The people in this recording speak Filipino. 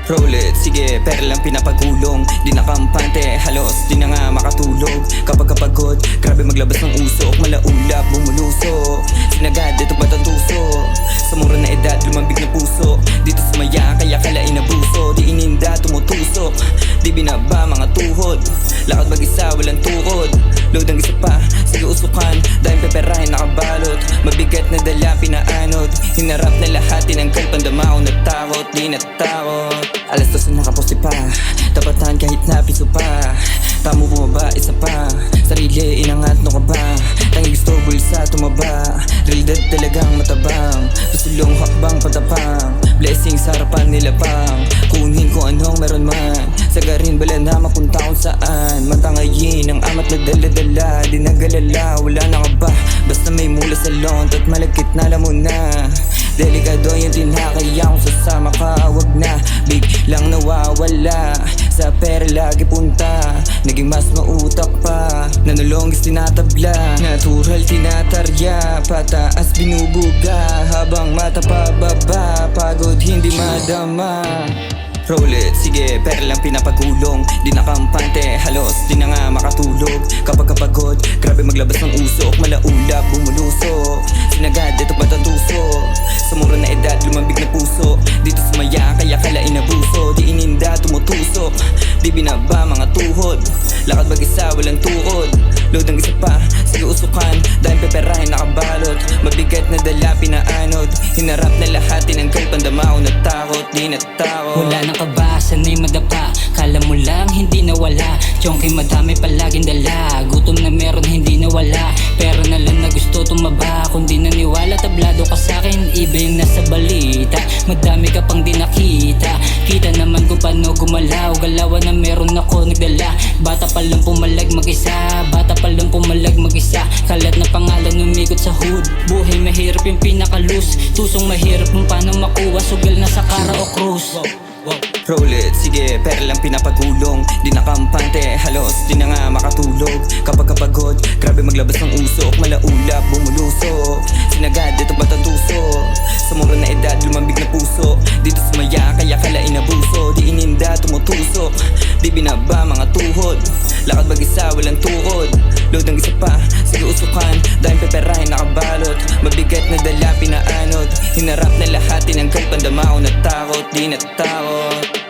Roll it, sige, pera lang pinapagulong. Di nakampante, halos di na nga makatulog. Kapag kapagod, grabe maglabas ng usok. Malaulap, bumuluso. Sinagad, ito ba't ang tuso? Sa mura na edad, lumambig na puso. Dito sumaya, kaya kalain na buso. Di ininda, tumutusok. Di binaba, mga tuhod. Lakad mag-isa, walang tukod. Load ang isa pa, sige usukan. Dahil peperahin nakabalot. Mabigat na dala, pinaanod. Hinarap na lahat, tinanggal pandamao. Natakot, di natakot. Alas 12 nakaposti pa. Tapatan kahit na piso pa. Tamo bumaba, isa pa. Sarili, inangat, no ka ba? Tanging gusto, bulsa, tumaba. Realidad talagang matabang. Pasulong hakbang, patapang. Blessing sa harapan nila pang. Kunin kung anong meron man. Sagarin bala na mapunta kung saan. Matangayin ang amat na dala-dala. Di nagalala, wala na ka ba? Basta may mula sa lont at malagkit na alam mo na. Delikado yung tinakaya kung sasama ka, wag na biglang nawawala. Sa pera lagi punta, naging mas mautak pa. Nanulongis tinatabla, natural tinatarya. Pataas binubuga, habang mata pababa. Pagod hindi madama. Roll it, sige, pera lang pinapagulong. Di nakampante, halos di na nga makatulog. Kapag kapagod, grabe maglabas ng usok. Malaulap, bumuluso. Sinagad, ito ba't ang tuso? Sa mura na edad, lumambig na puso. Dito sumaya, kaya kalain na buso. Di ininda, tumutusok. Di binaba, mga tuhod. Lakad mag-isa, walang tukod. Load ang isa pa, sige usukan. Dahil peperahin nakabalot. Mabigat na dala, pinaanod. Hinarap na lahat, tinanggal pandamao. Natakot, di natakot. Wala nang kaba, sanay madapa. Kala mo lang hindi nawala. Chonky madami palaging dala. Gutom na meron hindi nawala. Pero na lang na gusto tumaba. Kung di naniwala tablado ka sa'kin. Iba yung nasa balita. Madami ka pang di nakita. Kita naman kung paano gumalaw. Galawan na meron ako nagdala. Bata pa lang pumalag mag-isa. Bata pa lang pumalag mag-isa. Kalat na pangalan umikot sa hood. Buhay mahirap yung pinakalus. Tusong mahirap kung paano makuha. Sugal na sa kara o krus. Roll it, sige, pera lang pinapagulong. Di nakampante, halos di na nga makatulog. Kapag kapagod, grabe maglabas ng usok. Malaulap, bumuluso. Sinagad, ito ba't ang tuso? Sa mura na edad, lumambig na puso. Dito sumaya, kaya kalain na buso. Di ininda, tumutusok. Di binaba, mga tuhod. Lakad mag-isa, walang tukod. Load ang isa pa, sige usukan. Dahil peperahin nakabalot. Mabigat na dala, pinaanod. Hinarap na lahat, tinanggal pandamao. Natakot, di natakot.